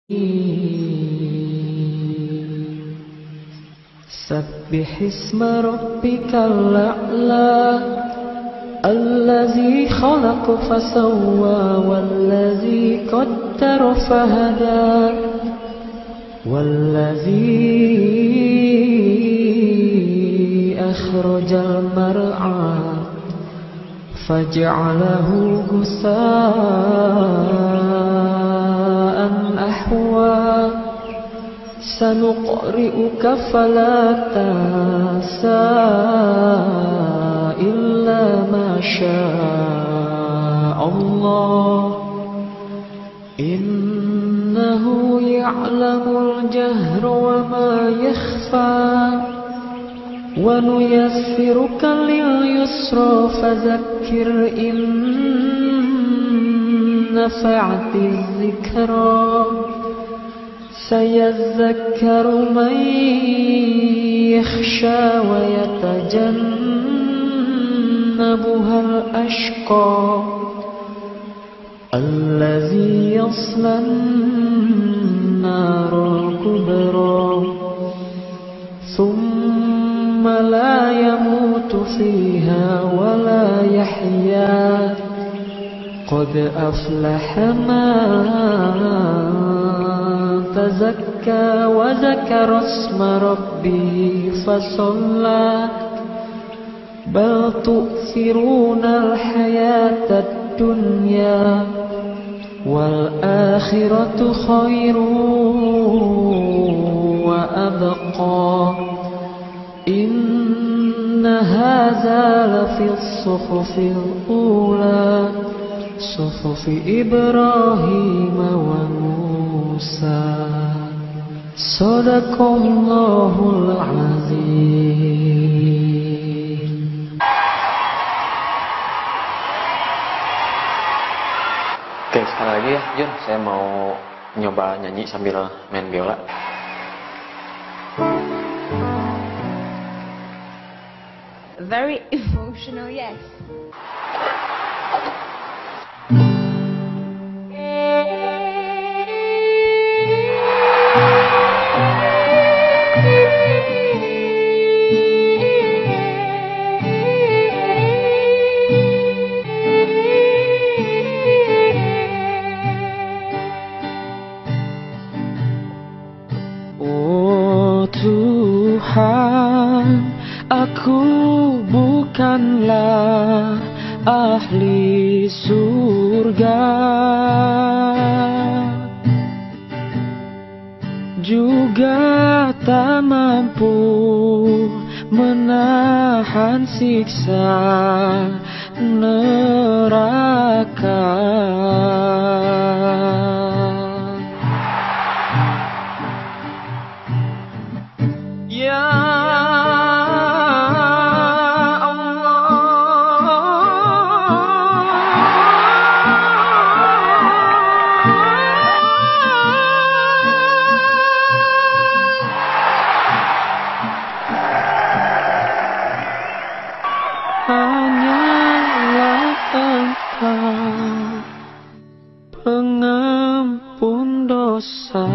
سبح اسم ربك الأعلى الذي خلق فسوى والذي قدر فهدى والذي أخرج المرعى فجعله غثاء أحوى سنقرئك فلا تنسى إلا ما شاء الله إنه يعلم الجهر وما يخفى ونيسرك لليسرى فذكر إن نفعت الذكرى سيذكر من يخشى ويتجنبها الأشقى الذي يصلى النار الكبرى ثم لا يموت فيها ولا يحيا قد أفلح من تزكى وذكر اسم ربه فصلى بل تؤثرون الحياة الدنيا والآخرة خير وأبقى إن هذا لفي الصحف الأولى صحف إبراهيم وموسى صدق الله العظيم. Oke, sekali lagi ya Jun, saya mau nyoba nyanyi sambil main biola. Very emotional, yes. Oh Tuhan, aku bukanlah ahli surga, juga tak mampu menahan siksa neraka. Hanyalah Engkau pengampun dosaku.